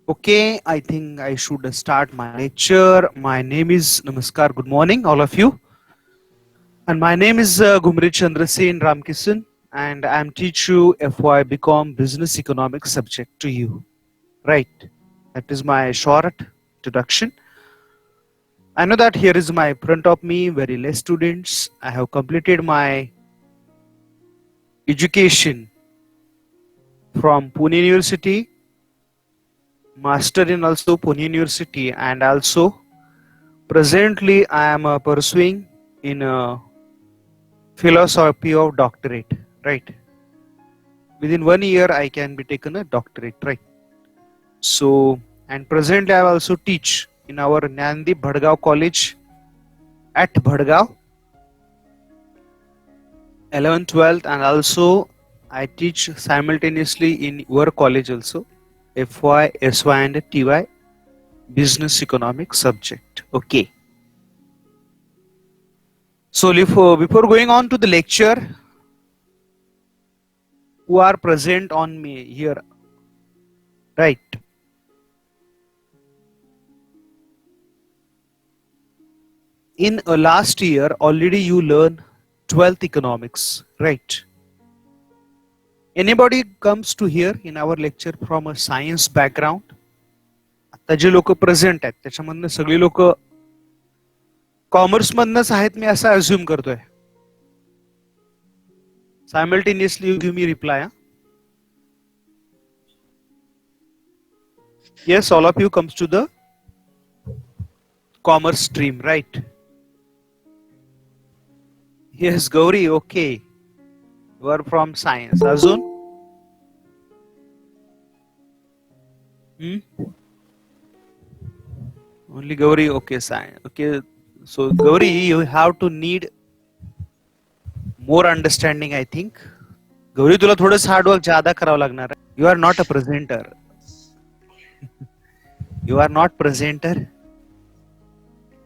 Okay, I think I should start my lecture. My name is Namaskar. Good morning, all of you. And my name is Gumri Chandrasen Ramkisan, and I'm teach you FY Become Business Economics subject to you. Right. That is my short introduction. I know that here is my front of me very less students. I have completed my education from Pune University, master in also Pune University, and also presently I am pursuing in philosophy of doctorate. Right. Within 1 year I can be taken a doctorate. Right. So and presently I also teach in our Nandi Bhadgaon College at Bhadgaon 11th 12th, and also I teach simultaneously in your college also FY, SY and TY business economics subject. Okay. So before going on to the lecture, who are present on me here, right? In a last year already you learn 12th economics, right? Anybody comes to here in our lecture from a science background? आता जे लोक present आहेत त्याच्यामधनं सगळी लोक commerce मधनच आहेत मी असं assume करतोय. Simultaneously you give me reply. Yes, all of you comes to the commerce stream, right? Yes, Gauri, okay. You are from science. Azun? Hmm? Only Gauri, okay, science. Okay, so Gauri, you have to need more understanding, I think. Gauri, तुला थोडंसं hard work ज्यादा करावं लागणार आहे. You are not a presenter. You are not presenter.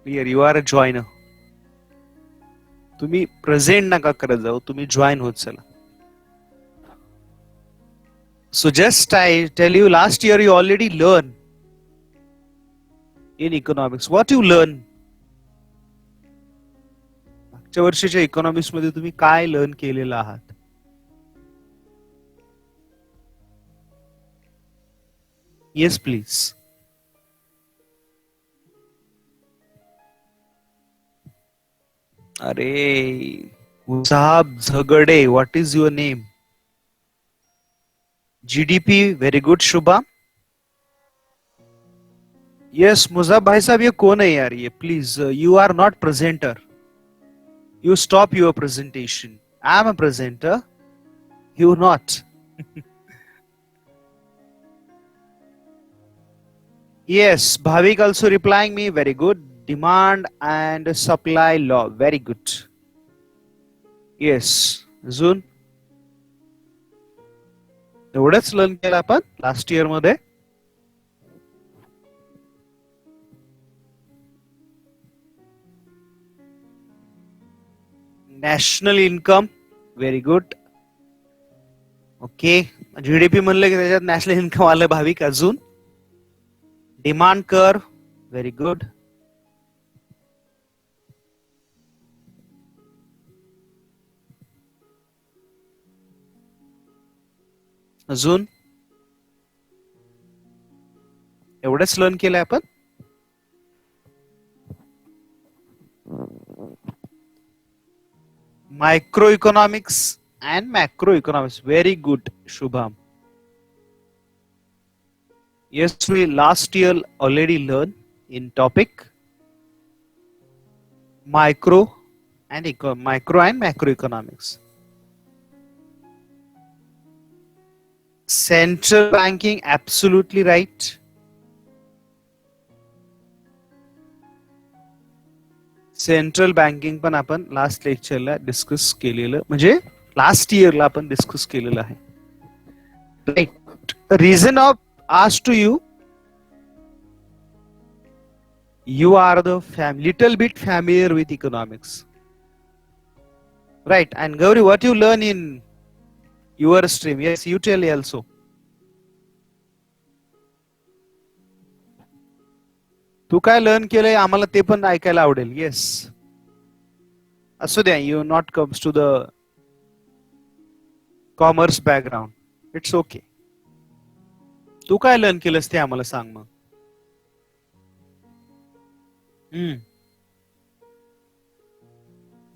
Clear, you are a joiner. तुम्ही present नका करत जाऊ, तुम्ही जॉईन होत चला. So just I tell you, last year you already learn in economics. What you learn? मागच्या वर्षीच्या economics मध्ये तुम्ही काय लर्न केलेलं आहात? Yes, please. अरे साहब झगडे, what is your name? GDP, very good. Shubha. Yes, मुजाब भाई साहब ये कौन है यार ये? Please, you are not presenter. You stop your presentation. I am a presenter. You not. Yes, Bhavik also replying me. Very good. Demand and supply law. Very good. Yes. Zun. एवढंच learn केलं आपण last year मध्ये. National income. Very good. Okay. GDP म्हणलं की त्याच्यात national income आलं भाविक. अजून डिमांड कर्व. Very good. अजून एवढंच लर्न केलंय आपण. Micro economics and macro economics. Very good, Shubham. Yes, we last year already learned in topic micro and macroeconomics. Central banking, absolutely right. Central banking पण आपण last लेक्चरला discuss केलेलं, म्हणजे last इयरला आपण डिस्कस केलेलं आहे. Right. Reason of ask to you, you are the little bit familiar with economics, right? And Gauri, what you learn in your stream? Yes, you tell also. तू काय learn केलंय आम्हाला ते पण ऐकायला आवडेल. येस, असू द्या. You not comes to the commerce background, it's okay. तू काय लर्न केलंस ते आम्हाला सांग मग.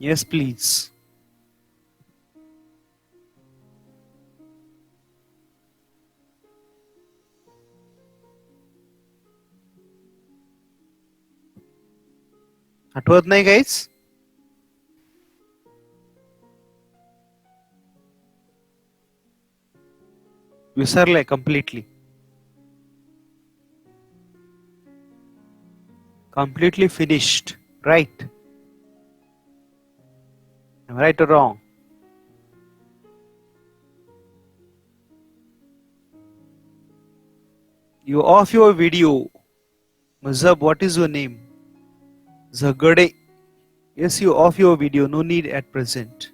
Yes please. आठवत नाही काहीच. विसरलंय completely. Completely finished, right? Am I right or wrong? You off your video. Mazhab, what is your name? Zagade. Yes, you off your video. No need at present.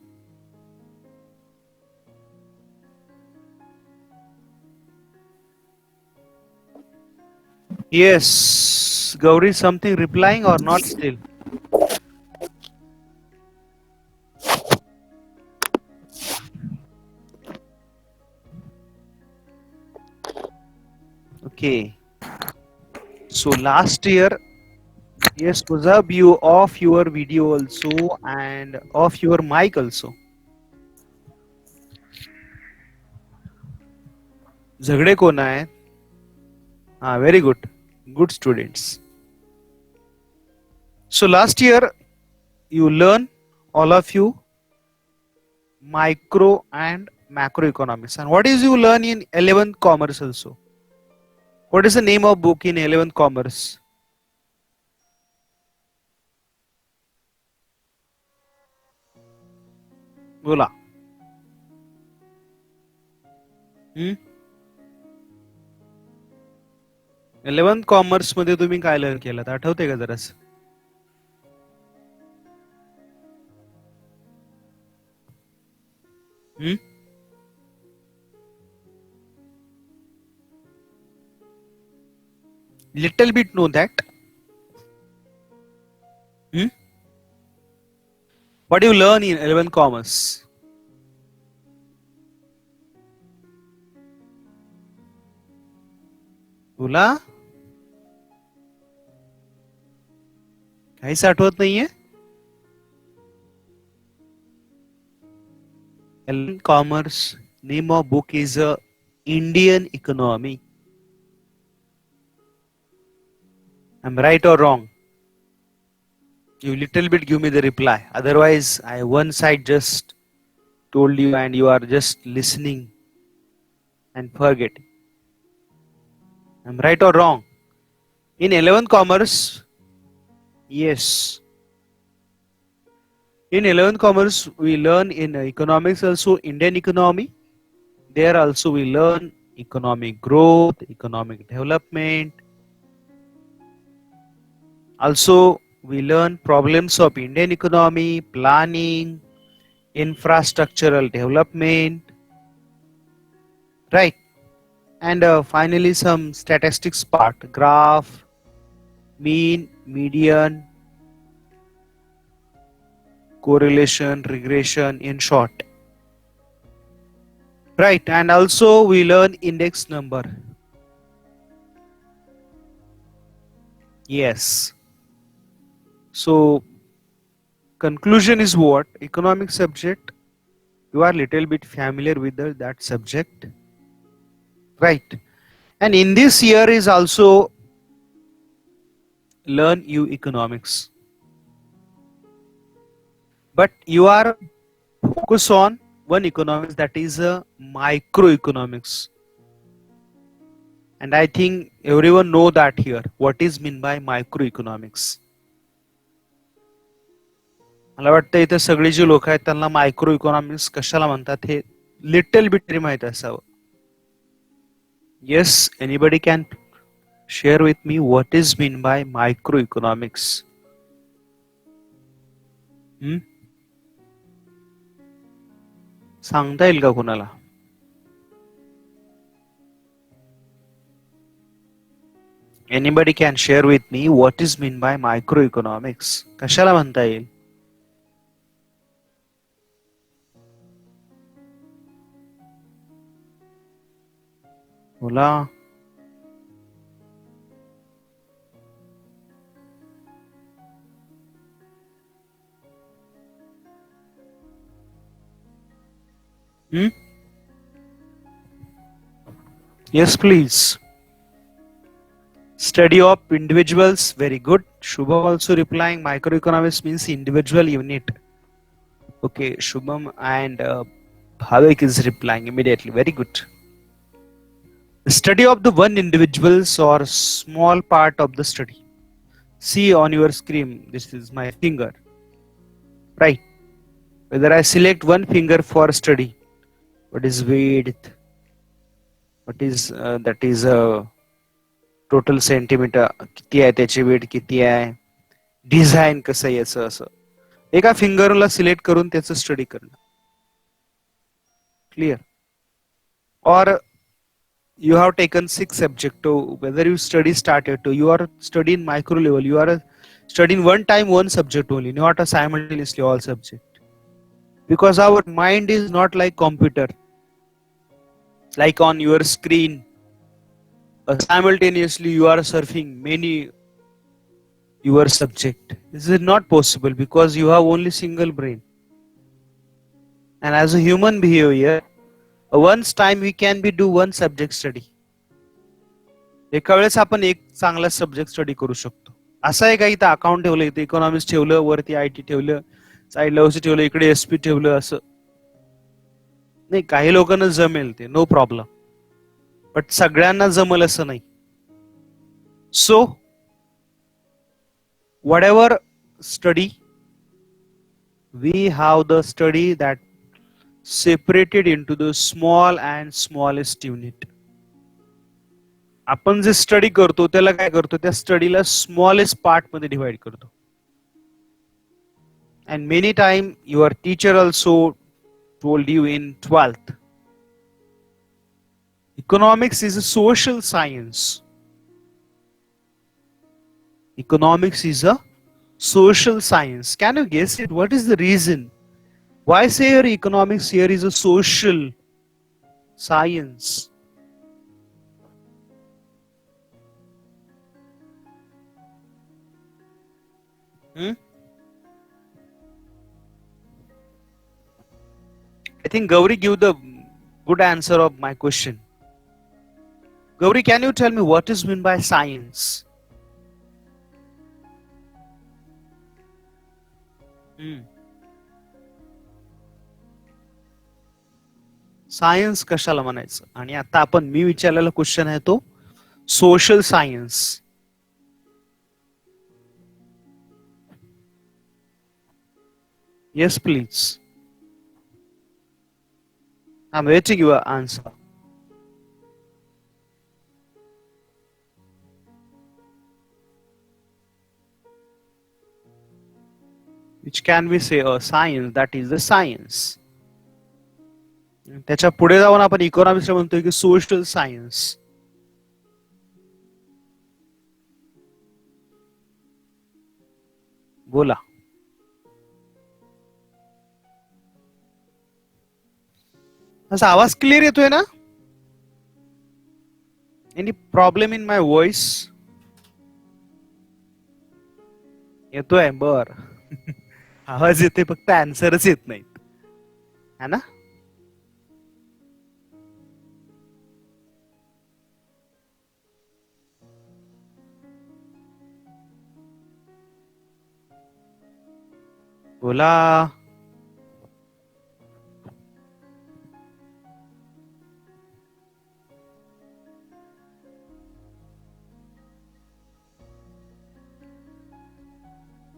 Yes. Gauri, something replying or not still? Okay. So last year, yes, Mazhab, you off your video also and off your mic also. झगड़े कौन आहे? Ah, very good. Good students. So last year, you learn, all of you, micro and macroeconomics. And what is you learn in 11th commerce also? What is the name of book in 11th commerce? बोला. 11th commerce मध्ये तुम्ही काय learn केलं आठवते का जरास? Little bit know that. What do you learn in 11th commerce? बोला. काहीच आठवत नाहीये. 11th commerce name of book is Indian economy. I'm right or wrong? You little bit give me the reply. Otherwise, I one side just told you and you are just listening and forgetting. I'm right or wrong? In 11th commerce, yes. In 11th commerce, we learn in economics also Indian economy. There also we learn economic growth, economic development. Also, we learn problems of Indian economy, planning, infrastructural development, right? And finally, some statistics part, graph, mean, median, correlation, regression, in short. Right, and also we learn index number. Yes. So, conclusion is what? Economic subject, you are little bit familiar with that subject. Right. And in this year is also learn you economics. But you are focus on one economics, that is microeconomics. And I think everyone know that here. What is mean by microeconomics? मला वाटतं इथे सगळी जी लोक आहेत त्यांना micro economics कशाला म्हणतात हे लिटल बिट तरी माहित असावं. Yes, anybody can share with me what is mean by micro economics? सांगता येईल का कुणाला? Anybody can share with me what is mean by microeconomics? कशाला म्हणता येईल? बोला. Yes, please. Study of individuals, very good. Shubham also replying microeconomics means individual unit. Okay, Shubham and Bhavik is replying immediately. Very good. The study of the one individuals or small part of the study. See on your screen, this is my finger. Right. Whether I select one finger for study, what is width, what is that is total centimetre किती आहे, त्याची weight किती आहे, design कसं आहे याचं, असं एका फिंगरला सिलेक्ट करून त्याचं स्टडी करणं. क्लिअर? और you have taken 6 subject, whether you study started to you are studying micro level, you are studying one time one subject only, not a simultaneously all subject, because our mind is not like computer, like on your screen simultaneously you are surfing many your subject. This is not possible because you have only single brain, and as a human behavior once time we can be do one subject study. एका वेळेस आपण एक चांगला subject study करू शकतो. असं आहे का इथं अकाउंट ठेवलं, इथे इकॉनॉमिक्स ठेवलं, वरती आयटी ठेवलं, साईडला ओसी ठेवलं, इकडे एसपी ठेवलं, असं नाही. काही लोकांना जमेल ते, नो प्रॉब्लेम, बट सगळ्यांना जमल असं नाही. So whatever study we have, the study that separated into the small and smallest unit. आपण जे स्टडी करतो त्याला काय करतो, त्या स्टडीला स्मॉलेस्ट पार्ट मध्ये डिवाइड करतो. And many time your teacher also told you in 12th, economics is a social science. Economics is a social science. Can you guess it? What is the reason? Why say your economics here is a social science? I think Gauri give the good answer of my question. Gauri, can you tell me what is meant by science? Science कशाला म्हणायचं? आणि आता आपण मी विचारलेला question आहे तो social science. Yes, please. I'm waiting your answer. Which can we say a science, that is the science. त्याच्या पुढे जाऊन आपण इकॉनॉमिक्स म्हणतोय की सोशल सायन्स. बोला. असा आवाज क्लिअर येतोय ना? Any problem in my voice? येतोय, बर. आवाज येते, फक्त आन्सरच येत नाहीत, है ना? बोला.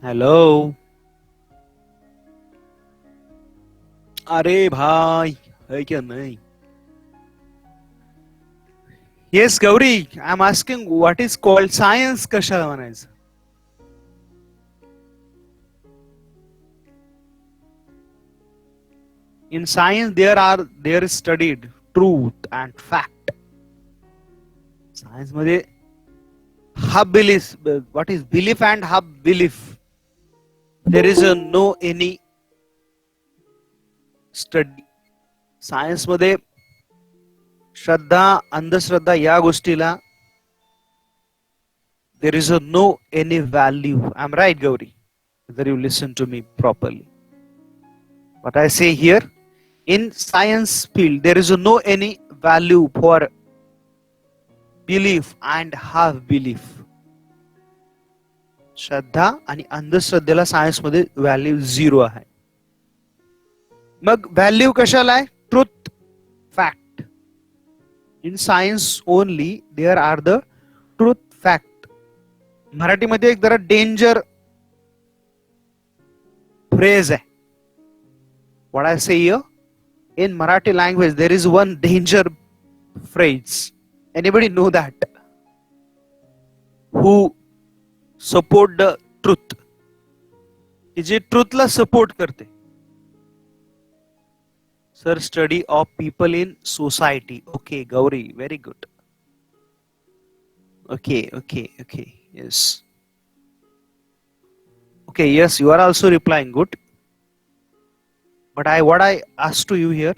हेलो. अरे भाई, है क्या नहीं? Yes, Gauri, I'm asking what is called science कशाला म्हणायचं? In science there is studied truth and fact. Science मध्ये half belief. What is belief and half belief? There is no any study. Science मध्ये श्रद्धा अंधश्रद्धा या गोष्टीला there is no any value. I'm right, Gauri? Whether you listen to me properly. What I say here, in science field, there is no any value for belief and half belief. श्रद्धा आणि अंधश्रद्धेला science मध्ये value 0 आहे. मग value कशाला आहे? Truth, fact. In science only there are the truth, fact. मराठीमध्ये एक जरा danger phrase आहे. What I say here, in Marathi language, there is one danger phrase. Anybody know that? Who support the truth? कि जे ट्रुथला support करते. Sir, study of people in society. Okay, Gauri, very good. Okay. Yes. Okay, yes, you are also replying. Good. But what I asked to you here,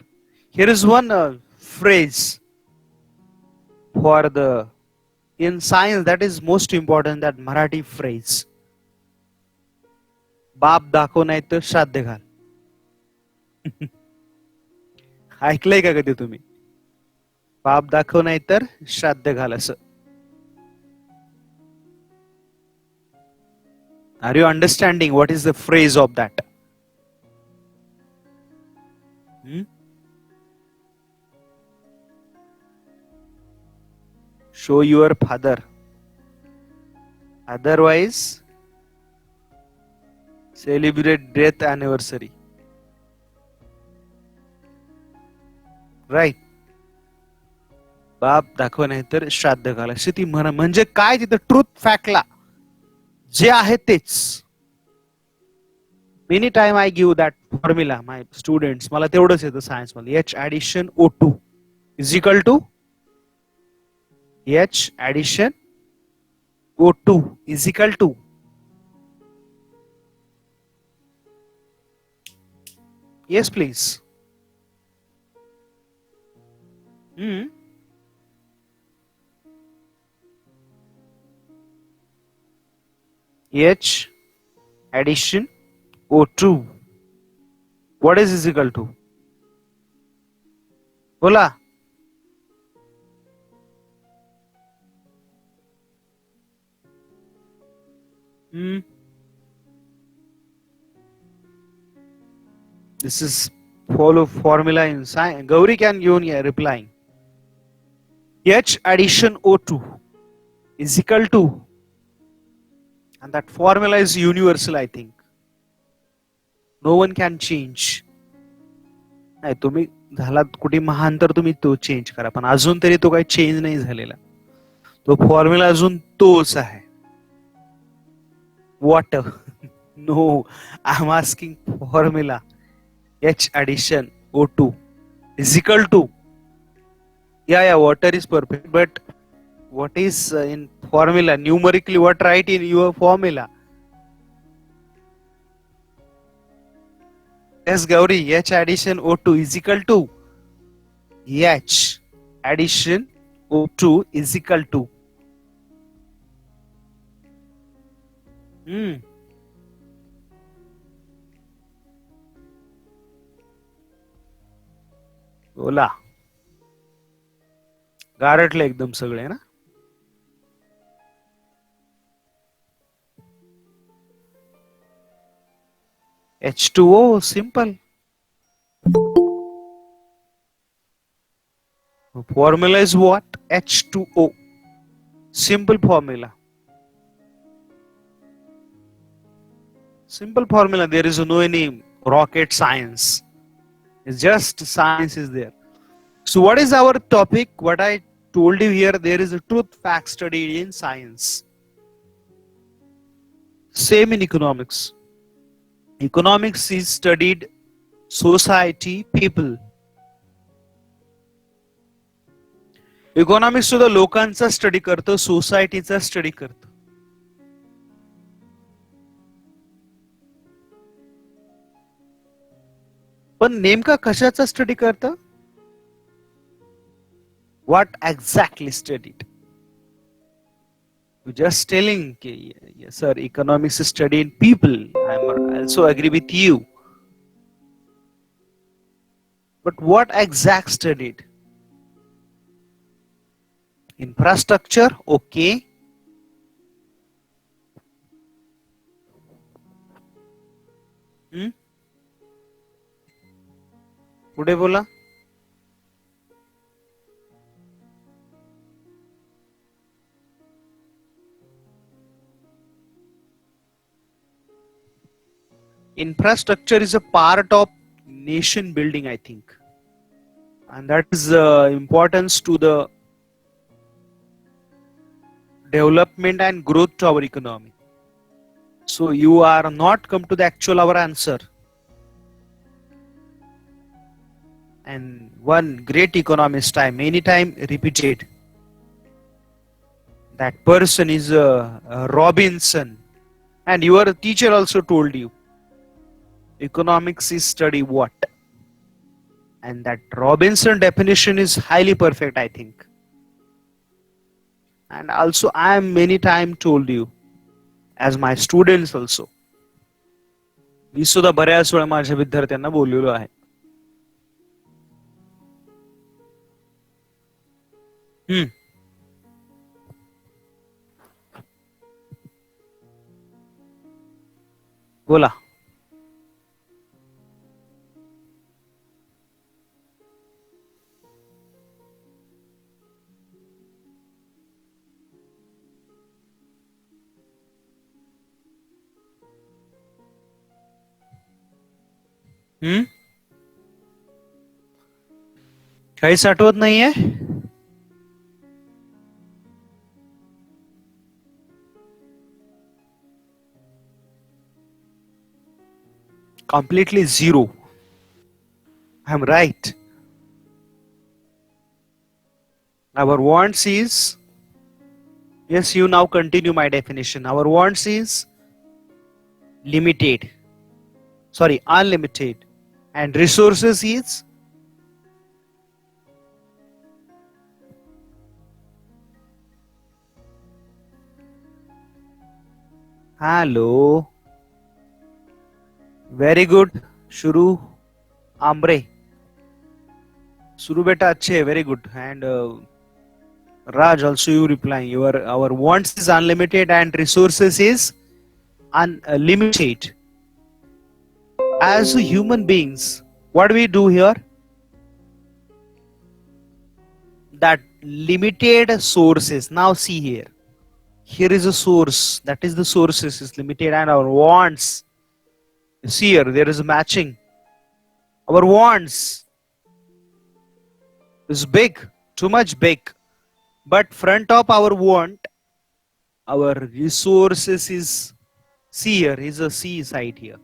here is one phrase for the in science that is most important, that Marathi phrase. बाप दाखव नाही तर श्राद्ध घाल. ऐकलंय का कधी तुम्ही? बाप दाखव नाही तर श्राद्ध घाल असं. Are you understanding what is the phrase of that? Show your father. Otherwise, celebrate death anniversary. Right? बाप दाखव नाही तर श्राद्ध घाल अशी ती म्हणजे काय तिथं ट्रुथ फॅक्टला जे आहे तेच. Many time I give that formula my students. मला तेवढंच येतं सायन्स मध्ये. H addition O2 is equal to H addition O2 is equal to yes please. H addition O2, what is equal to? बोला. This is follow formula in science. Gauri can you replying. H addition O2 is equal to, and that formula is universal, I think. No one can change. नाही तुम्ही झालात कुठे महान तर तुम्ही तो change करा, पण अजून तरी तो काही चेंज नाही झालेला. तो फॉर्म्युला अजून तोच आहे. Water. No, I am asking formula. H addition O2 is equal to, yeah, water is perfect, but what is in formula numerically? What write in your formula? Yes, Gauri. H addition O2 is equal to H addition O2 is equal to बोला. गारटले एकदम सगळे ना. H2O, simple. Formula is what? H2O. Simple formula. Simple formula. There is no any rocket science. It's just science is there. So what is our topic? What I told you here, there is a truth fact study in science. Same in economics. Economics is studied society, people. Economics सुद्धा लोकांचा study करतं, सोसायटीचा study करतं. पण नेमका कशाचा study करतं? What exactly studied? You just telling, yes sir, economics is studying people. I also agree with you. But what exact studied? Infrastructure, okay. पुढे बोला. Infrastructure is a part of nation building, I think, and that is importance to the development and growth to our economy. So you are not come to the actual our answer. And one great economist I many time repeated, that person is Robinson, and your teacher also told you economics is study what, and that Robinson definition is highly perfect, I think. And also I am many time told you as my students also, मी सुद्धा बऱ्याच वेळा माझ्या विद्यार्थ्यांना बोललेलो आहे. बोला. काहीच आठवत नाहीये. Completely zero. I'm right. Our wants is, yes, you now continue my definition. Our wants is limited, sorry, unlimited, and resources is hello. Very good. Shuru Ambre. Shuru beta अच्छे, very good. And Raj, also you replying. Our wants is unlimited and resources is unlimited. As human beings, what do we do here? That limited sources. Now see here. Here is a source. That is the sources is limited, and our wants. See here, there is a matching. Our wants is big, too much big. But front of our want, our resources is, see here is a C side here.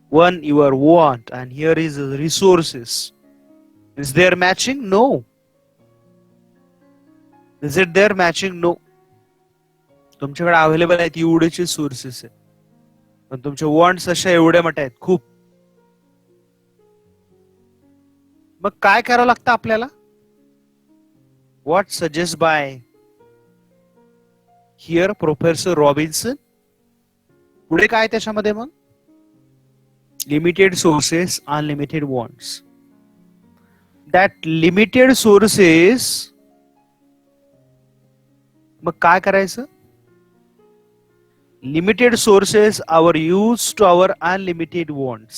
One your want, and here is the resources. Is there matching? No. Is it there matching? No. तुमच्याकडे available आहेत एवढेचे sources आहेत, पण तुमचे wants अशा एवढ्या मोठ्या आहेत खूप. मग काय करावं लागतं आपल्याला? What suggest by here professor Robinson. पुढे काय त्याच्यामध्ये मग? Limited sources, unlimited wants. That limited sources, मग काय करायचं? Limited sources our use to our unlimited wants.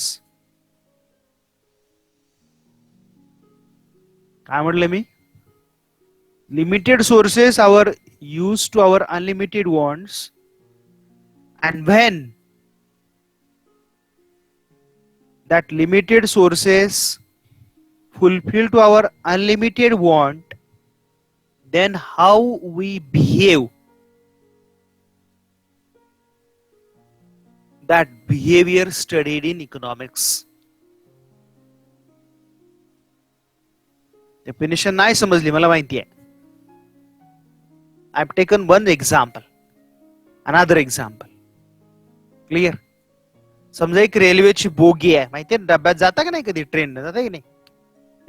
काय म्हटलं मी? Limited sources our use to our unlimited wants, and when that limited sources fulfill to our unlimited want, then how we behave, that behavior studied in economics. Definition नाही समजली मला माहिती आहे. I've taken one example. Another example. Clear? समजा एक रेल्वेची bogie आहे, माहितीये डब्यात जाता का नाही कधी, ट्रेन जाता की नाही.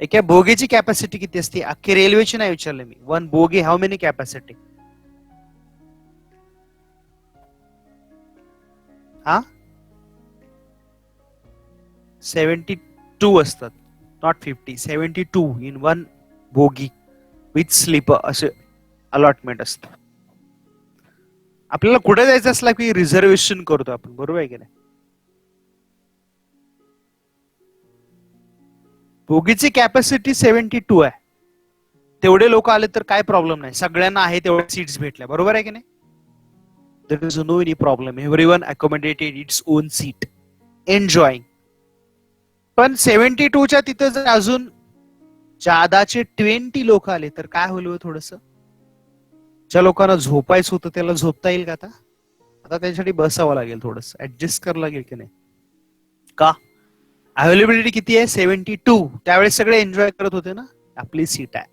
एका बोगीची कॅपॅसिटी किती असते? अख्खी रेल्वेची नाही विचारलं मी. One bogie how many capacity? हा 72 असतात, not 50. 72 in one bogie with sleeper असे अलॉटमेंट असतं. आपल्याला कुठे जायचं असलं की रिझर्वेशन करतो आपण, बरोबर आहे की नाही. बोगीची कॅपॅसिटी 72 आहे. तेवढे लोक आले तर काय प्रॉब्लेम नाही, सगळ्यांना आहे तेवढ्या सीट्स भेटल्या, बरोबर आहे की नाही. There is no any problem, everyone accommodated its own seat, enjoying. पण 72च्या तिथे जर अजून जादाचे 20 लोक आले तर काय होईल थोडस. ज्या लोकांना झोपायचं होतं त्याला झोपता येईल का? आता आता त्याच्यासाठी बसावं लागेल, थोडस ऍडजस्ट करावं लागेल की नाही. का अवेलेबिलिटी किती आहे? 72. त्यावेळेस सगळे एन्जॉय करत होते ना, आपली सीट आहे.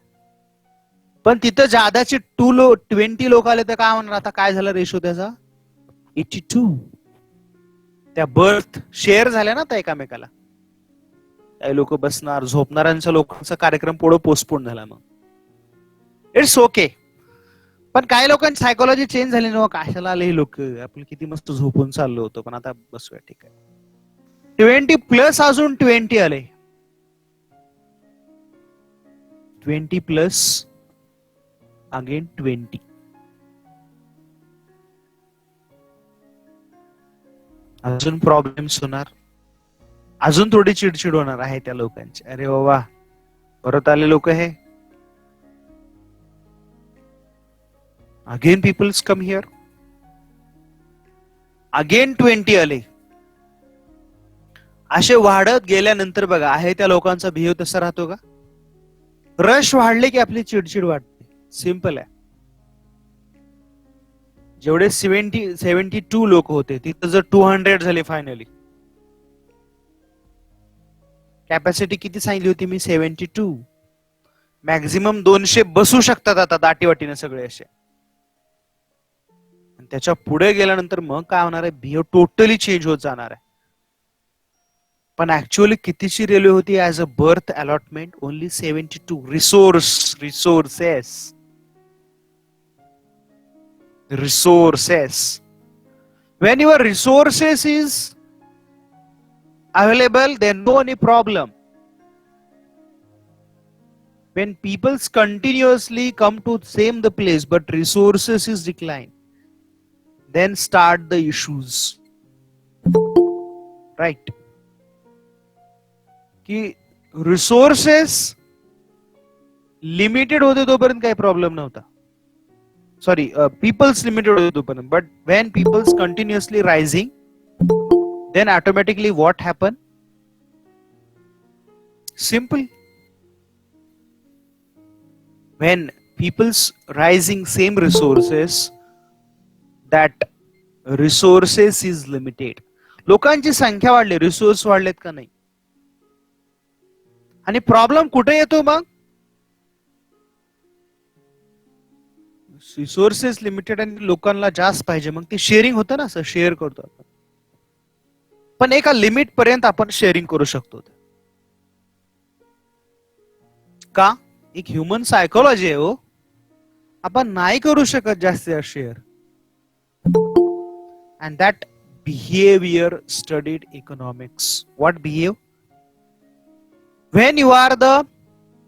पण तिथं जादाचे 20 लोक आले तर काय म्हणणार? आता काय झालं रेशो त्याचा? 82. त्या बर्थ शेअर झाल्या ना त्या एकामेकाला. काही लोक बसणार, झोपणाऱ्यांच्या लोकांचा कार्यक्रम पुढे पोस्टपोन झाला. मग इट्स ओके. पण काही लोकांची सायकोलॉजी चेंज झाली ना, कशाला आले लोक, आपण किती मस्त झोपून चाललो होतो, पण आता बसूया ठीक आहे. 20 प्लस अजून 20 आले. 20 प्लस अगेन 20. अजून प्रॉब्लेम्स होणार, अजून थोडी चिडचिड होणार आहे त्या लोकांची. अरे बाबा परत आले लोक हे. Again peoples come here. Again 20 आले. असे वाढत गेल्यानंतर बघा आहे त्या लोकांचा बिहेव तसा राहतो का? रश वाढले की आपली चिडचिड वाढते. सिंपल आहे. जेवढे 72 लोक होते तिथं जर 200 झाले फायनली. कॅपॅसिटी किती सांगितली होती मी? 72. मॅक्झिमम 200 बसू शकतात आता दाटीवाटीने सगळे असे. त्याच्या पुढे गेल्यानंतर मग काय होणार आहे? बिहेव टोटली चेंज होत जाणार आहे. पण ऍक्च्युअली कितीची रेल्वे होती as a birth allotment? Only 72. Resources. When your resources is available, then no any problem. When people continuously come to same the place but resources is decline, then start the issues. Right? कि resources limited होते तोपर्यंत काही problem नव्हता. Sorry, people's limited होते तोपर्यंत. But when peoples continuously rising, then automatically what happen? Simple. When people's rising same resources, that resources is limited. लोकांची संख्या वाढली, रिसोर्स वाढलेत का नाही. आणि प्रॉब्लेम कुठे येतो मग? रिसोर्सेस लिमिटेड आणि लोकांना जास्त पाहिजे, मग ते शेअरिंग होतं ना, असं शेअर करतो आपण. पण एका लिमिट पर्यंत आपण शेअरिंग करू शकतो. का? एक ह्युमन सायकोलॉजी आहे हो. आपण नाही करू शकत जास्त share. And that behaviour studied economics. What behave? When you are the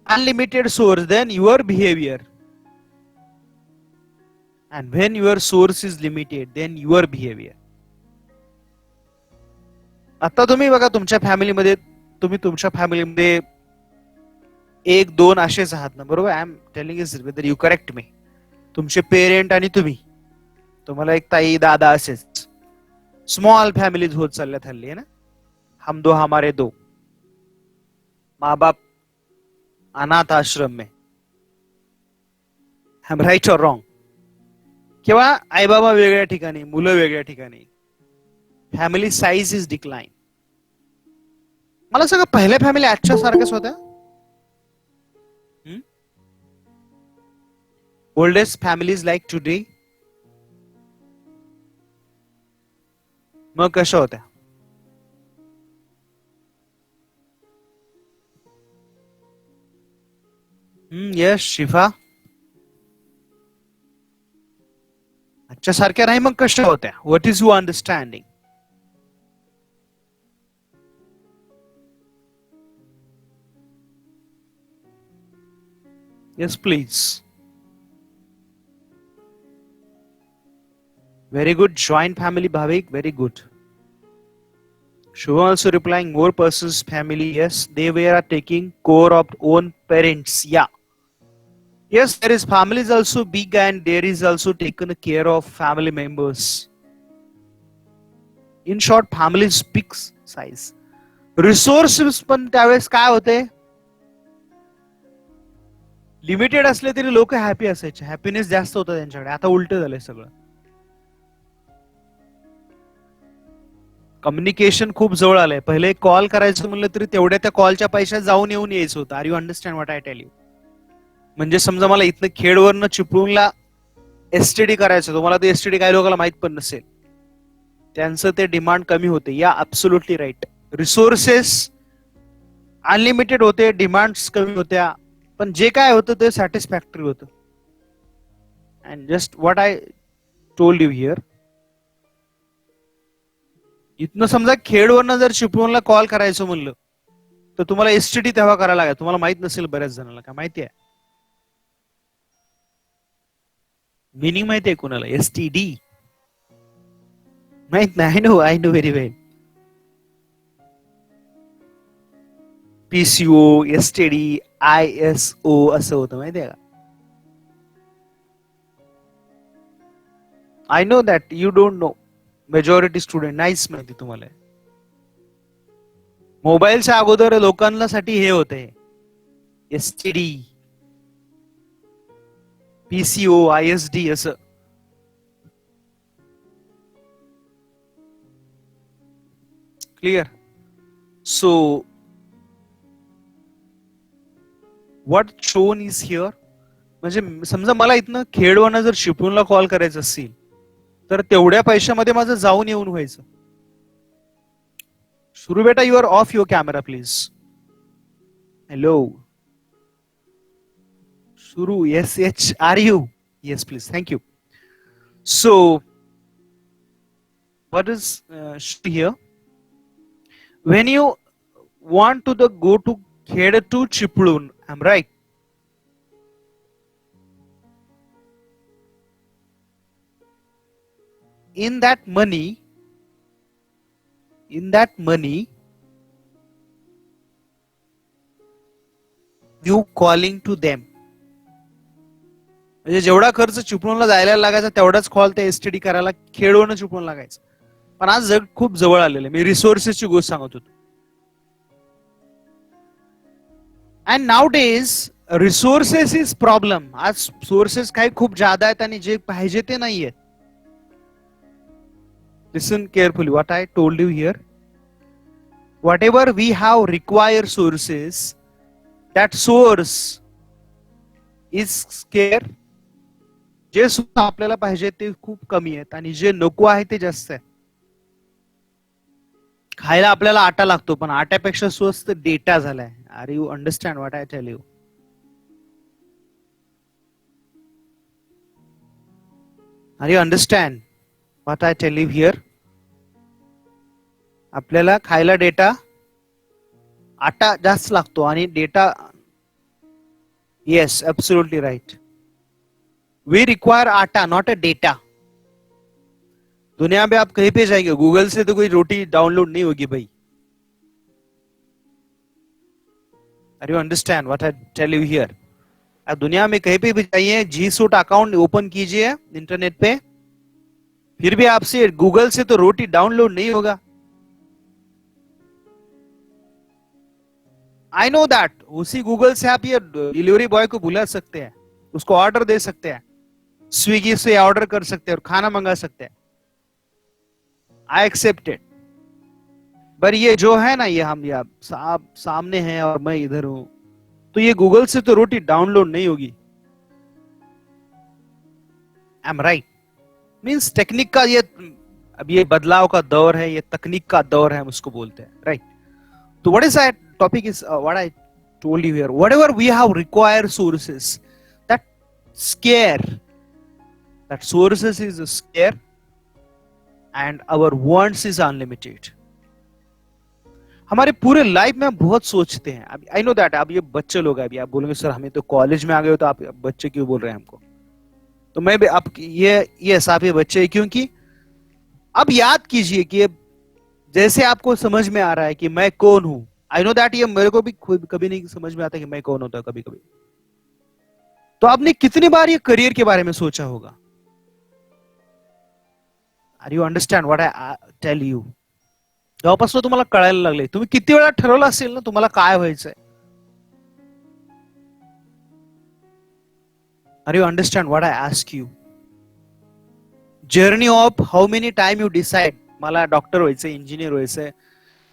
unlimited source, then your behavior. And when your source is limited, then your behavior. आता तुम्ही बघा तुमच्या फॅमिलीमध्ये, तुम्ही तुमच्या फॅमिलीमध्ये 1-2 असेच आहात ना, बरोबर? I am telling is whether you correct मी. तुमचे पेरेंट आणि तुम्ही, तुम्हाला एक ताई दादा असेच. स्मॉल फॅमिलीज होत चालल्यात हल्ली आहे ना. हम दो हमारे दो. माँ बाप अनाथ आश्रम में. हम राईट और रॉंग? किंवा आई बाबा वेगळ्या ठिकाणी, मुलं वेगळ्या ठिकाणी. Family size is decline. मला सगळं पहिल्या फॅमिली आजच्या सारख्याच होत्या. oldest families like today. मग कशा होत्या? यस शिफा. अच्छा सारख्या नाही मग कशा होत्या? What is your understanding? Yes, please. Very good. Joint family, Bhavik. Very good. Shubham also replying, more persons family. Yes, they were taking care of own parents. Yeah. Yes, there is family is also big and there is also taken care of family members. In short, family is big size. Resources पण त्यावेळेस काय होते? Limited असले तरी लोक happy असायचे. Happiness जास्त होता त्यांच्याकडे. आता उलट झालंय सगळं. कम्युनिकेशन खूप जवळ आलंय. पहिले कॉल करायचं म्हणलं तरी तेवढ्या त्या कॉलच्या पैशात जाऊन येऊन यायचं होतं. Are you understand what I tell you? म्हणजे समजा मला इथनं खेडवरनं चिपळूणला एसटीडी करायचं, तुम्हाला ते एसटीडी काही लोकांना माहित पण नसेल. त्यांचं ते डिमांड कमी होते. या ऍब्सोल्युटली राईट. रिसोर्सेस अनलिमिटेड होते, डिमांड्स कमी होत्या, पण जे काय होतं ते सॅटिस्फॅक्टरी होतं. And just what I told you here, इथनं समजा खेडवरनं जर चिपळूणला कॉल करायचं म्हणलं तर तुम्हाला एसटीडी तेव्हा करायला लागेल. तुम्हाला माहित नसेल बऱ्याच जणांना. का माहिती आहे? मिनिंग माहिती आहे कुणाला? एसटीडी माहित नाही. I know very well. PCO, STD, ISO असं होतं माहिती आहे का? I know that you don't no. Majority student नाहीच माहिती तुम्हाला. मोबाईलच्या अगोदर लोकांना साठी हे होते एसटीडी, पीसीओ, ISD असं. Clear? So what shown is here, म्हणजे समजा मला इथनं खेडवरनं जर चिपळूणला कॉल करायचं असेल तर तेवढ्या पैशामध्ये माझं जाऊन येऊन व्हायचं. शुरू बेटा, you are off your camera please. Hello Shuru. SH are you? Yes please. Thank you. So what is here, when you want to go to Khed to Chiplun, I'm right. In that money, you calling to them. म्हणजे जेवढा खर्च चिपळूणला जायला लागायचा तेवढाच call ते STD करायला खेडवरनं चिपळूण लागायचं. पण आज जग खूप जवळ आलेलं आहे. मी रिसोर्सेसची गोष्ट सांगत होतो. And now days resources is problem. आज सोर्सेस काही खूप जादा आहेत आणि जे पाहिजे ते नाहीये. Listen carefully what I told you here. whatever we have required sources, that source is scarce. जे सुद्धा आपल्याला पाहिजे ते खूप कमी आहेत आणि जे नको आहे ते जास्त आहे. खायला आपल्याला आटा लागतो पण आट्यापेक्षा स्वस्त डेटा झालाय. Are you understand what I tell you? Are you understand what I tell you here? आपल्याला खायला डेटा आटा जास्त लागतो आणि data. Yes absolutely right. We require atta not a data. दुनिया में आप कहीं पे जाएंगे गूगल से तो कोई रोटी डाउनलोड नहीं होगी भाई. Are you understand what I tell you here? आप दुनिया में कहीं पे भी जाइए, जी सूट अकाउंट ओपन कीजिए इंटरनेट पे, फिर भी आपसे गूगल से तो रोटी डाउनलोड नहीं होगा. I know that. उसी गूगल से आप ये डिलीवरी बॉय को बुला सकते हैं, उसको ऑर्डर दे सकते हैं, स्विगी से ऑर्डर कर सकते हैं और खाना मंगा सकते हैं. I accepted. पर ये जो है ना, ये हम या आप सामने हैं और मैं इधर हूं, तो ये गूगल से तो रोटी डाउनलोड नहीं होगी. I am right? Means technique का ये, अब ये बदलाव का दौर है, ये तकनीक का दौर है, हम उसको बोलते हैं, राइट? तो what is that topic is what I told you here, whatever we have required sources, that scare, that sources is scare and our wants is unlimited. हमारे पूरे लाइफ में हम बहुत सोचते हैं. अभी आई नो दैट अब ये बच्चे लोग हैं, अभी आप बोलेंगे सर हमें तो कॉलेज में आ गए हो तो आप बच्चे क्यों बोल रहे हैं हमको? तो मैं भी आप ये आप ये बच्चे, क्योंकि अब याद कीजिए कि जैसे आपको समझ में आ रहा है कि मैं कौन हूं. आई नो दैट ये मेरे को भी कभी नहीं समझ में आता कि मैं कौन होता कभी कभी. तो आपने कितनी बार ये करियर के बारे में सोचा होगा? Are you understand what I tell you? जेव्हापासून तुम्हाला कळायला लागले, तुम्ही किती वेळा ठरवलं असेल ना तुम्हाला काय व्हायचंय? Are you understand what I ask you? Journey of how many time you decide मला डॉक्टर व्हायचंय, इंजिनियर व्हायचंय.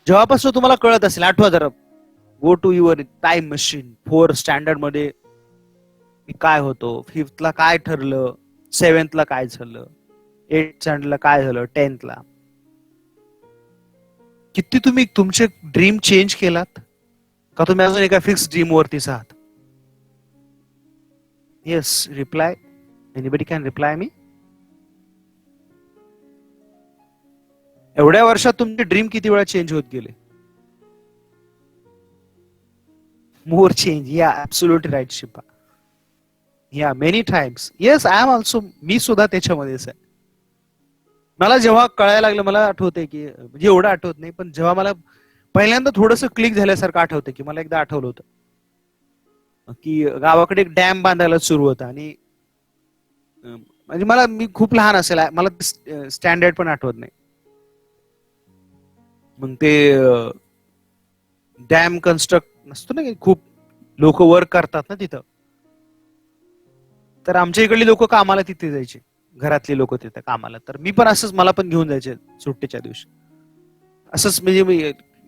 जेव्हापासून तुम्हाला कळत असेल, आठवा जरा, go to your time machine. 4th standard मध्ये काय होतो, 5th ला काय ठरलं, 7th ला काय झालं, 8th स्टँडर्डला काय झालं, 10th ला किती तुम्ही तुमचे ड्रीम चेंज केलात का? तुम्ही अजून एका फिक्स ड्रीम वरतीच आहात? Yes, reply. Anybody can reply me? एवढ्या वर्षात तुमचे ड्रीम किती वेळा चेंज होत गेले? More change. Yeah, absolutely right Shipa. Yeah, many times. Yes, I am also. मी सुद्धा त्याच्यामध्येच आहे. मला जेव्हा कळायला लागलं, मला आठवतंय की म्हणजे एवढं आठवत नाही, पण जेव्हा मला पहिल्यांदा थोडस क्लिक झाल्यासारखं आठवतं की मला एकदा आठवलं होतं की गावाकडे एक डॅम बांधायला सुरू होता आणि म्हणजे मी खूप लहान असेल, मला स्टँडर्ड पण आठवत नाही. मग ते डॅम कन्स्ट्रक्ट नसतो ना, खूप लोक वर्क करतात ना तिथं. तर आमच्या इकडली लोक कामाला तिथे जायचे, घरातली लोक तिथे कामाला. तर मी पण असंच, मला पण घेऊन जायचे सुट्टीच्या दिवशी. असंच म्हणजे मी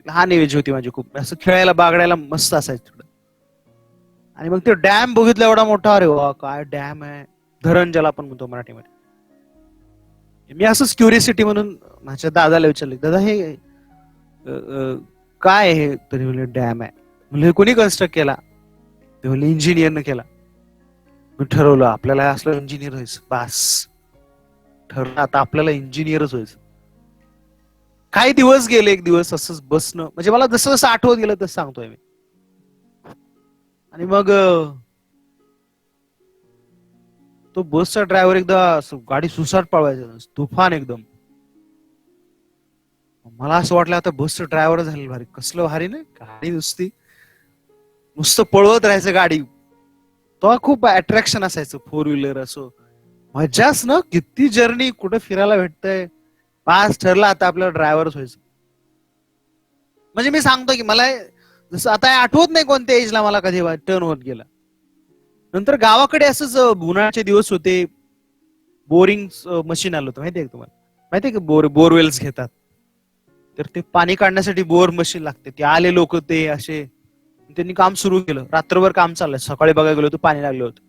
लहान एज होती माझी, खूप असं खेळायला बागडायला मस्त असायचं तिकडं. आणि मग ते डॅम बघितलं एवढा मोठा, अरे वा काय डॅम आहे, धरण ज्याला आपण म्हणतो मराठीमध्ये. मी असंच क्युरियोसिटी म्हणून माझ्या दादाला विचारले, दादा हे काय आहे? तरी म्हणले डॅम आहे. म्हणजे कोणी कन्स्ट्रक्ट केला? ते म्हणले इंजिनियरनं केला. मी ठरवलं आपल्याला असलं इंजिनियर व्हायचं. बास, ठरलं आता आपल्याला इंजिनियरच व्हायचं. काही दिवस गेले, एक दिवस असंच बसणं, म्हणजे मला जसं जसं आठवत गेलं तसं सांगतोय मी. आणि मग तो बसचा ड्रायव्हर एकदा गाडी सुसाट पळवायचा, तुफान एकदम. मला असं वाटलं आता बसचं ड्रायव्हर झालं भारी. कसलं भारी ना गाडी, नुसतं पळवत राहायचं गाडी. तो खूप अट्रॅक्शन असायचं, 4 व्हीलर असो, मजाच ना. किती जर्नी, कुठं फिरायला भेटतंय. पास ठरला आता आपल्याला ड्रायव्हरच व्हायचं. म्हणजे मी सांगतो की मला जसं आता आठवत नाही कोणत्या एजला मला कधी टर्न होत गेला. नंतर गावाकडे असंच उन्हाळ्याचे दिवस होते, बोरिंग मशीन आलं होतं, माहितीये का तुम्हाला? माहितीये का बोरवेल्स घेतात, तर ते पाणी काढण्यासाठी बोर मशीन लागते. ते आले लोक, ते असे त्यांनी काम सुरू केलं, रात्रभर काम चाललंय. सकाळी बघायला गेलो होतं, पाणी लागलं होतं.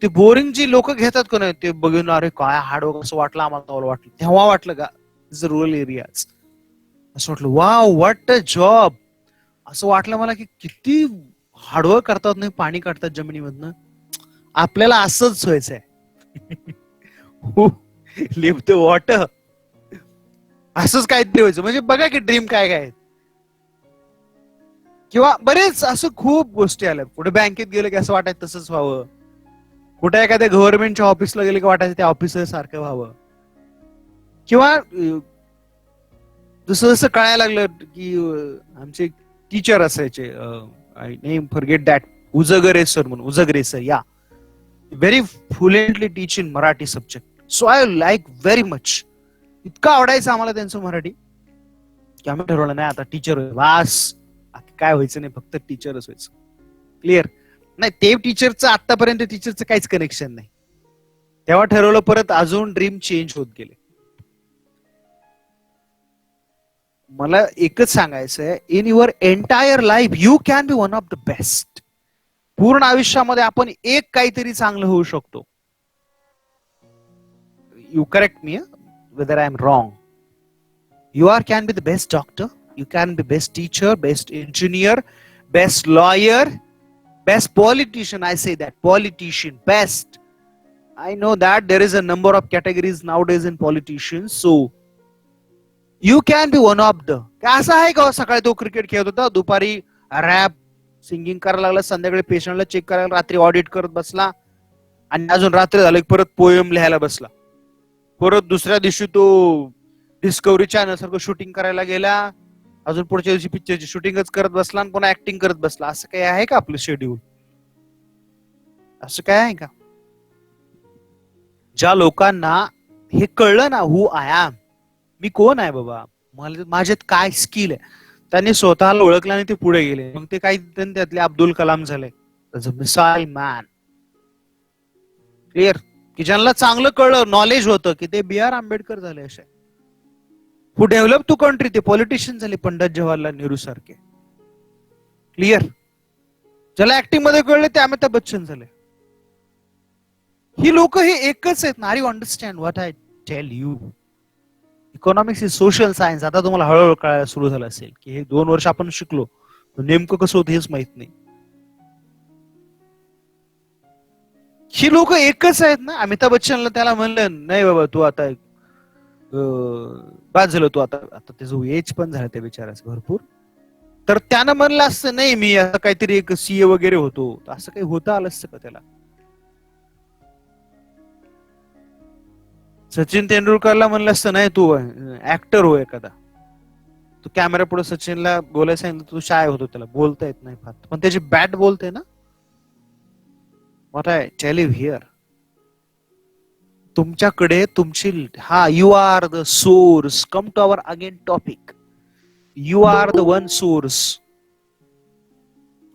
ते बोरिंग जी लोक घेतात का नाही, ते बघून अरे काय हार्डवर्क असं वाटलं आम्हाला. वाटलं तेव्हा, वाटलं का रुरल एरियाज, असं वाटलं वाव व्हॉट अ जॉब. असं वाटलं मला की किती हार्डवर्क करतात नाही, पाणी काढतात जमिनीमधनं. आपल्याला असंच व्हायचंय. लिव्ह द वॉटर, असंच काहीतरी व्हायचं. म्हणजे बघा की ड्रीम काय काय. किंवा बरेच असं खूप गोष्टी आल्या. कुठे बँकेत गेलं की असं वाटायचं तसंच व्हावं. कुठे एखाद्या गव्हर्नमेंटच्या ऑफिसला गेले की वाटायचं त्या ऑफिसर सारखं व्हावं. किंवा जसं जसं कळायला लागलं की आमचे टीचर असायचे, I name forget that, Ujagare sir म्हणून, Ujagare sir. Yeah, very fluently teach in Marathi subject. So I like very much. इतकं आवडायचं आम्हाला त्यांचं मराठी की आम्ही ठरवलं नाही आता टीचर वास, काय व्हायचं नाही, फक्त टीचरच व्हायचं. क्लिअर? नाही, ते टीचरचं आतापर्यंत टीचरचं काहीच कनेक्शन नाही. तेव्हा ठरवलं, परत अजून ड्रीम चेंज होत गेले. मला एकच सांगायचंय, in your entire life you can be one of the best. पूर्ण आयुष्यामध्ये आपण एक काहीतरी चांगलं होऊ शकतो. you correct me whether I am wrong. You are can be the best doctor, you can be best teacher, best engineer, best lawyer, best politician. I say that politician best. I know that there is a number of categories nowadays in politicians, so you can be one of the. असं आहे का सकाळी तो cricket खेळत होता, दुपारी rap singing करायला लागला, संध्याकाळी पेशंटला चेक करायला, रात्री ऑडिट करत बसला, आणि अजून रात्री झालं परत पोएम लिहायला बसला, परत दुसऱ्या दिवशी तो डिस्कवरी चॅनल सारखं शूटिंग करायला गेला, अजून पुढच्या दिवशी पिक्चरची शूटिंगच करत बसला आणि पुन्हा ऍक्टिंग करत बसला. असं काही आहे का आपलं शेड्यूल? असं काय आहे का? ज्या लोकांना हे कळलं ना, हु आय एम, मी कोण आहे बाबा, माझ्यात काय स्किल आहे, त्यांनी स्वतःला ओळखलं आणि ते पुढे गेले. मग ते काही त्यातले अब्दुल कलाम झाले, मिसाईल मॅन. क्लिअर? की ज्यांना चांगलं कळलं, नॉलेज होतं, की ते बी आर आंबेडकर झाले. असे हु डेव्हलप टू कंट्री, ते पॉलिटिशियन झाले, पंडित जवाहरलाल नेहरू सारखे. क्लिअर? ज्याला ऍक्टिंग मध्ये कळले ते अमिताभ बच्चन झाले. ही लोक हे एकच आहेत ना. Are you understand what I tell you? Economics is social science. आता तुम्हाला हळूहळू कळायला सुरू झालं असेल की हे 2 वर्ष आपण शिकलो, नेमकं कसं होतं हेच माहित नाही. ही लोक एकच आहेत ना. अमिताभ बच्चनला त्याला म्हणलं नाही बाबा तू आता बाद झालं, तू आता त्याचं एज पण झालं त्या बिचाराचं भरपूर, तर त्यानं म्हणलं असतं नाही मी आता काहीतरी एक सीए वगैरे होतो, असं काही होतं आलं असतं का त्याला? सचिन तेंडुलकरला म्हणलं असतं नाही तू ऍक्टर हो एखादा, तू कॅमेरा पुढे सचिनला बोलायला सांगितलं, तू शाय होतो, त्याला बोलता येत नाही फार, पण त्याची बॅट बोलते ना. What I tell you here, तुमच्याकडे तुमची you are the source. Come to our again topic, you are the one source.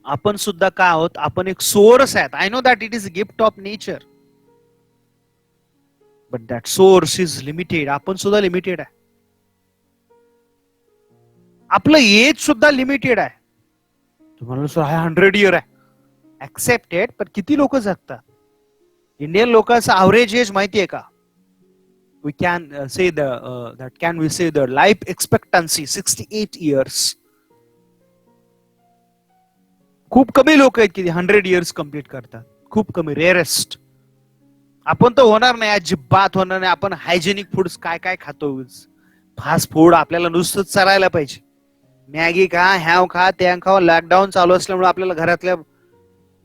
आपण सुद्धा काय आहोत? आपण एक सोर्स आहेत. I know that it is gift of nature, but that source is limited. आपण सुद्धा लिमिटेड आहे. आपलं एज सुद्धा लिमिटेड आहे. तुम्हाला 100 इयर आहे, ऍक्सेप्टेड, पण किती लोक जगतात? इंडियन लोकांचं अवरेज एज माहितीये का? We can say that can we say the life expectancy 68 years. खूप कमी लोक आहेत की 100 इयर्स कम्प्लीट करतात, खूप कमी, रेअरेस्ट. आपण तर होणार नाही, अजिबात होणार नाही. आपण हायजेनिक फूड्स काय काय खातो, फास्ट फूड. आपल्याला नुसतं चरायला पाहिजे, मॅगी खा, ह्याव खा, त्या खा. लॉकडाऊन चालू असल्यामुळे आपल्याला घरातल्या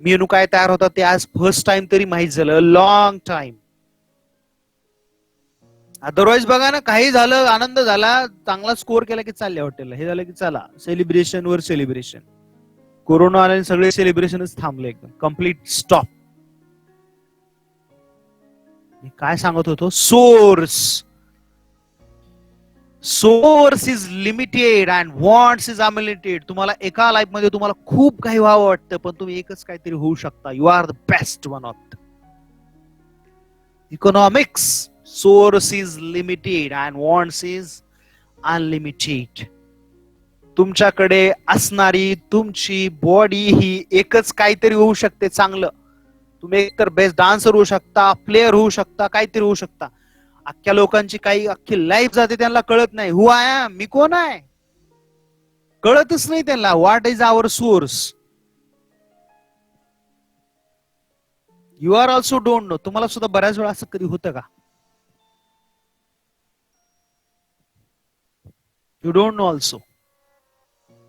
मेनू काय तयार होतात ते आज फर्स्ट टाइम तरी माहित झालं, लॉंग टाइम. अदरवाईज बघा ना, काही झालं, आनंद झाला, चांगला स्कोर केला की चालले हॉटेलला, हे झालं की चला सेलिब्रेशन वर सेलिब्रेशन. कोरोना आल्याने सगळे सेलिब्रेशनच थांबले, एकदम कम्प्लीट स्टॉप. मी काय सांगत होतो? Source. Source is limited and wants is unlimited. तुम्हाला एका लाईफ मध्ये तुम्हाला खूप काही व्हावं वाटतं, पण तुम्ही एकच काहीतरी होऊ शकता. You are the best one of the. Economics, source is limited and wants is unlimited. तुमच्याकडे असणारी तुमची बॉडी ही एकच काहीतरी होऊ शकते चांगलं. तुम्ही एकतर बेस्ट डान्सर होऊ शकता, प्लेअर होऊ शकता, काहीतरी होऊ शकता. अख्ख्या लोकांची काही अख्खी लाईफ जाते, त्यांना कळत नाही हु आय एम, मी कोण आहे, कळतच नाही त्यांना. What is our source? You are also don't know. तुम्हाला सुद्धा बऱ्याच वेळा असं कधी होतं का? You don't know also.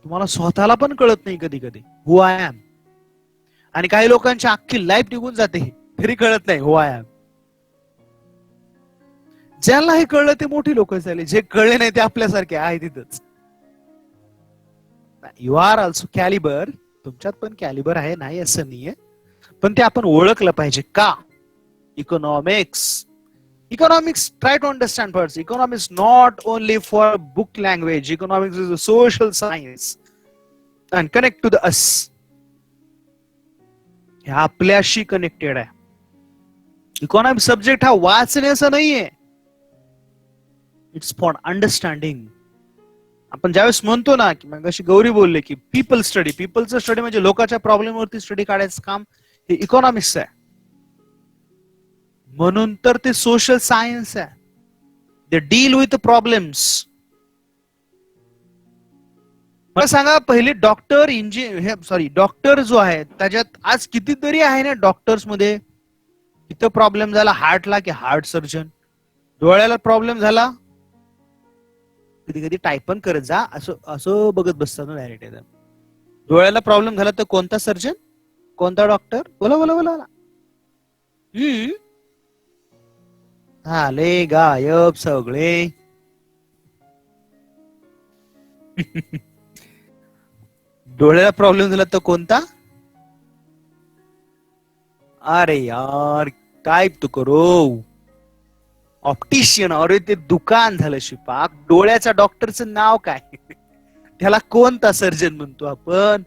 तुम्हाला स्वतःला पण कळत नाही कधी कधी हु आय एम. आणि काही लोकांची अख्खी लाईफ निघून जाते तरी कळत नाही हु आय एम. ज्यांना हे कळलं ते मोठी लोक झाले, जे कळले नाही ते आपल्यासारखे आहे तिथंच. You are also calibre. तुमच्यात पण कॅलिबर आहे, नाही असं नाहीये, पण ते आपण ओळखलं पाहिजे. का? Economics. Economics, try to understand first. Economics not only for book language. Economics is a social science and connect to the us. हे आपल्याशी कनेक्टेड आहे. इकॉनॉमिक सब्जेक्ट हा वाचण्याचा नाहीये, इट्स फॉर अंडरस्टँडिंग. आपण ज्यावेळेस म्हणतो ना की मग अशी गौरी बोलले की पीपल स्टडी, पीपलचं स्टडी म्हणजे लोकांच्या प्रॉब्लेम वरती स्टडी काढायचं काम, हे इकॉनॉमिक्स आहे. म्हणून तर ते सोशल सायन्स आहे. They deal with problems. मला सांगा, पहिले डॉक्टर डॉक्टर जो आहे त्याच्यात आज कितीतरी आहे ना डॉक्टर्स मध्ये. इथं प्रॉब्लेम झाला हार्टला की हार्ट सर्जन, डोळ्याला प्रॉब्लेम झाला, कधी कधी टाईप पण करत जा, असं असं बघत बसतात ना डायरेक्ट. डोळ्याला प्रॉब्लेम झाला तर कोणता सर्जन, कोणता डॉक्टर, बोला बोला बोला बोला. झाले गायब सगळे. डोळ्याला प्रॉब्लेम झाला तर कोणता, अरे यार काय तू करो, ऑप्टिशियन. अरे ते दुकान झालं शिपाक. डोळ्याच्या डॉक्टरचं नाव काय, त्याला कोणता सर्जन म्हणतो आपण.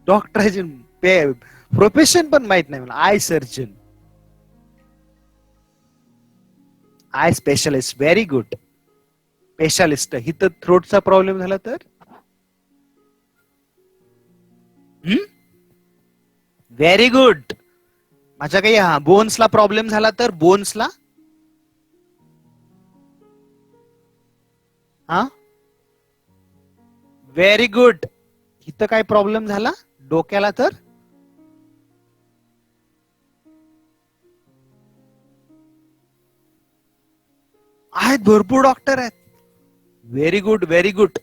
डॉक्टराचे प्रोफेशन पण माहित नाही मला. I surgeon, I specialist. Very good. Specialist. इथं थ्रोटचा प्रॉब्लेम झाला तर व्हेरी गुड. माझ्या काही बोन्सला प्रॉब्लेम झाला तर बोन्सला हा व्हेरी गुड. इथं काय प्रॉब्लेम झाला डोक्याला तर आहेत, भरपूर डॉक्टर आहेत. Very good very good.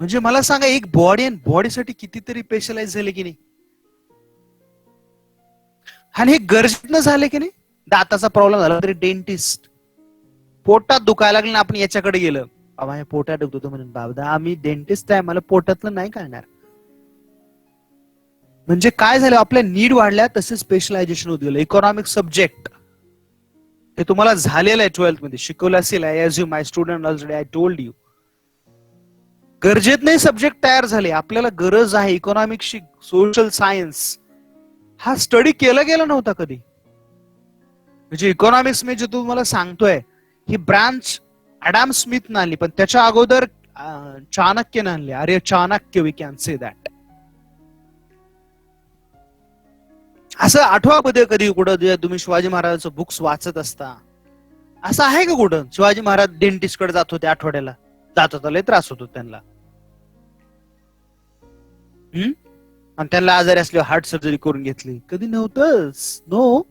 म्हणजे मला सांगा, एक बॉडी आणि बॉडीसाठी कितीतरी स्पेशलाइज झाले की नाही. आणि हे गरजेनं झाले की नाही. दाताचा प्रॉब्लेम झाला तरी डेंटिस्ट, पोटात दुखायला लागलं ना आपण याच्याकडे गेलं, बाबा पोटात दुखतो म्हणून, बाबा आम्ही डेंटिस्ट आहे, मला पोटातलं नाही कळणार. म्हणजे काय झालं, आपल्या नीड वाढल्या तसे स्पेशलायझेशन होत गेलं. इकॉनॉमिक सब्जेक्ट हे तुम्हाला झालेलं आहे 12th मध्ये, शिकवलं असेल. I assume my student already I told you. गरजेत नाही सब्जेक्ट तयार झाले. आपल्याला गरज आहे इकॉनॉमिक्सची, सोशल सायन्स. हा स्टडी केला गेला नव्हता कधी. म्हणजे इकॉनॉमिक्स मी जे तुम्हाला सांगतोय, ही ब्रांच अडॅम स्मिथ न आणली, पण त्याच्या अगोदर चाणक्यने आणली. अरे Chanakya, we can say that. असं आठवा कधी कुठं तुम्ही शिवाजी महाराजांचं बुक्स वाचत असता, असं आहे का कुठं शिवाजी महाराज डेंटिस्ट कडे जात होते आठवड्याला, जात होता, लय त्रास होतो त्यांना. आणि त्यांना आजारी असल्यावर हार्ट सर्जरी करून घेतली, कधी नव्हतंच. No,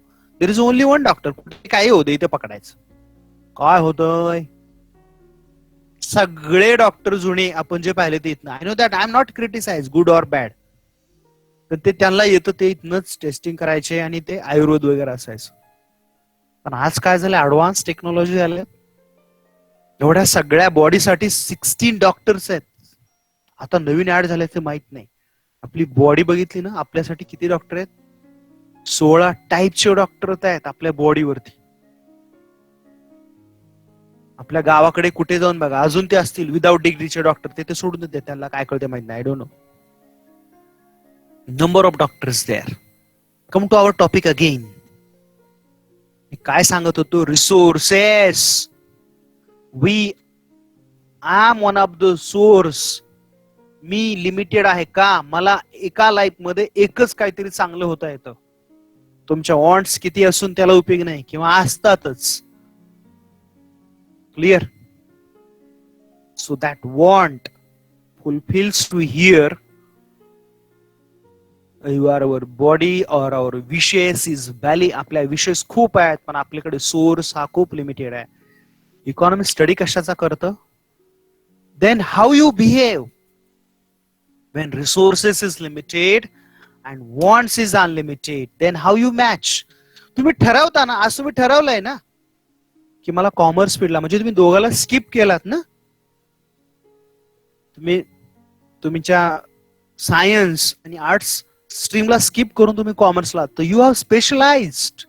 there is only one doctor. कुठे काय होतं इथे पकडायचं. काय होतंय, सगळे डॉक्टर जुने आपण जे पाहिले ते इथनं. I know that, I am not criticise good or bad, पण ते त्यांना येतं ते इथनच टेस्टिंग करायचे आणि ते आयुर्वेद वगैरे असायचं. पण आज काय झालं, ऍडव्हान्स टेक्नॉलॉजी झालं. एवढ्या सगळ्या बॉडीसाठी 16 डॉक्टर्स आहेत. आता नवीन ऍड झाले ते माहित नाही. आपली बॉडी बघितली ना, आपल्यासाठी किती डॉक्टर आहेत, 16 टाईपचे डॉक्टर आहेत आपल्या बॉडीवरती. आपल्या गावाकडे कुठे जाऊन बघा, अजून ते असतील विदाउट डिग्रीचे डॉक्टर. ते सोडून देते, त्यांना काय कळते माहित नाही. I don't know. Number of doctors there. Come to our topic again. काय सांगत होतो, resources. We I one of the source. मी लिमिटेड आहे का, मला एका लाईफ मध्ये एकच काहीतरी चांगलं होता येतं. तुमच्या वॉन्ट्स किती असून त्याला उपयोग नाही, किंवा असतातच. Clear. So that want fulfils to here your body और आवर विशेस इज व्हॅली. आपल्या विशेस खूप आहेत, पण आपल्याकडे सोर्स हा खूप लिमिटेड आहे. इकॉनॉमी स्टडी कशाचा करतं, then how you behave when resources is limited and wants is unlimited, then how you match. तुम्ही ठरवता ना, आज तुम्ही ठरवलंय ना की मला कॉमर्स फील्डला, म्हणजे तुम्ही दोघाला स्किप केलात ना. तुम्ही तुमच्या सायन्स आणि आर्ट्स स्ट्रीमला स्किप करून तुम्ही कॉमर्सला, तर यू हॅव स्पेशलाइज्ड.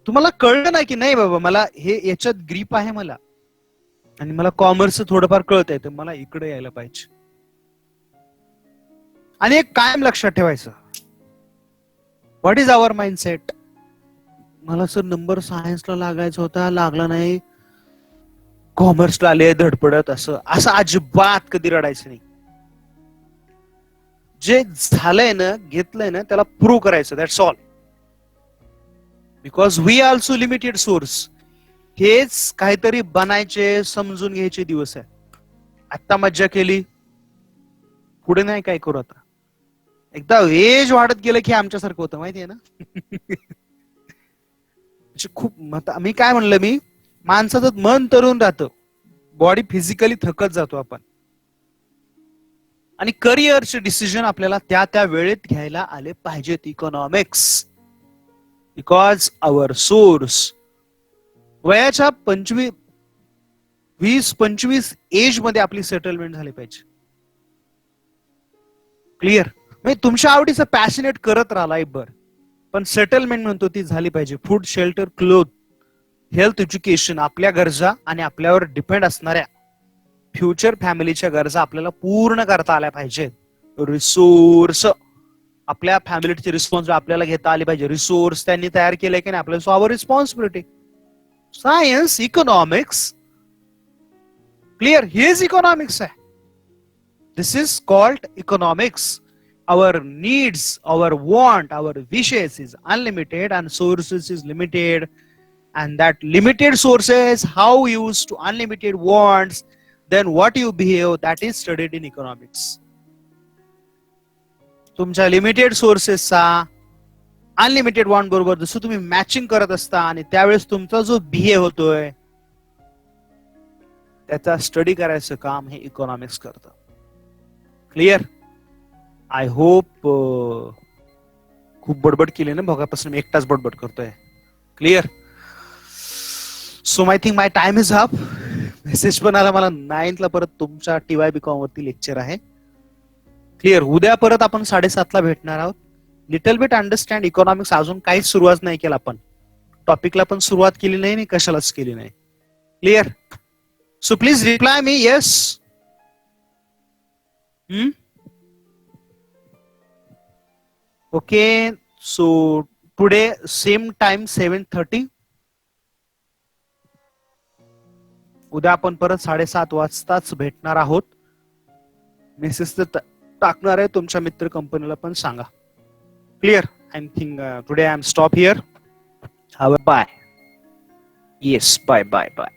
तुम्हाला कळलं ना की नाही बाबा, मला हे याच्यात ग्रीप आहे मला, आणि मला कॉमर्स थोडंफार कळत आहे, तर मला इकडे यायला पाहिजे. आणि एक कायम लक्षात ठेवायचं, व्हॉट इज आवर माइंडसेट. मला सर नंबर सायन्सला लागायचा होता, लागला नाही, कॉमर्सला आले धडपडत. असं असं अजिबात कधी रडायचं नाही. जे झालंय ना, घेतलंय ना, त्याला प्रूव्ह करायचं. That's all. Because we also limited source. हेच काहीतरी बनायचे, समजून घ्यायचे दिवस आहे. आता मज्जा केली, पुढे नाही काय करू. आता एकदा एज वाढत गेलं की आमच्यासारखं होतं, माहितीये ना. खूप मी काय म्हणलं, मी माणसाचं मन तरुण राहतं, बॉडी फिजिकली थकत जातो आपण. आणि करिअरचे डिसिजन आपल्याला त्या त्या वेळेत घ्यायला आले पाहिजेत. इकॉनॉमिक्स, बिकॉज आवर सोर्स वयाच्या 20-25 एज मध्ये आपली सेटलमेंट झाली पाहिजे. क्लिअर? म्हणजे तुमच्या आवडीचं पॅशनेट करत राहा लाईफभर, पण सेटलमेंट म्हणतो ती झाली पाहिजे. Food, shelter, cloth, health, education, आपल्या गरजा आणि आपल्यावर डिपेंड असणाऱ्या फ्युचर फॅमिलीच्या गरजा आपल्याला पूर्ण करता आल्या पाहिजेत. रिसोर्स, आपल्या फॅमिलीची रिस्पॉन्स आपल्याला घेता आली पाहिजे. रिसोर्स त्यांनी तयार केले की नाही आपल्याला, so our responsibility. Science, economics, clear? हेच इकॉनॉमिक्स आहे. This is called economics. Our needs, our want, our wishes is unlimited and sources is limited, and that limited sources, how you use to unlimited wants, then what you behave, that is studied in economics. तुमच्या limited सोर्सेसचा unlimited want बरोबर जसं तुम्ही matching करत असता आणि त्यावेळेस तुमचा जो बिहेव होतोय त्याचा स्टडी करायचं काम हे इकॉनॉमिक्स करतं. क्लिअर? आय होप खूप बडबड केली ना, बघापासून मी एकटाच बडबड करतोय. Clear? So I think my time is up. Message पण आला मला 9th परत तुमच्या TYBCom वरती लेक्चर आहे. क्लिअर? उद्या परत आपण 7:30 भेटणार आहोत. Little bit understand economics. अजून काहीच सुरुवात नाही केला आपण, टॉपिकला पण सुरुवात केली नाही आणि कशालाच केली नाही. Clear? So please reply me yes. Okay, so today same time 7:30. उद्या आपण परत 7:30 वाजताच भेटणार आहोत. मेसेज टाकणार आहे तुमच्या मित्र कंपनीला पण सांगा. Clear? I think today I am stop here. Bye. Yes, bye bye bye.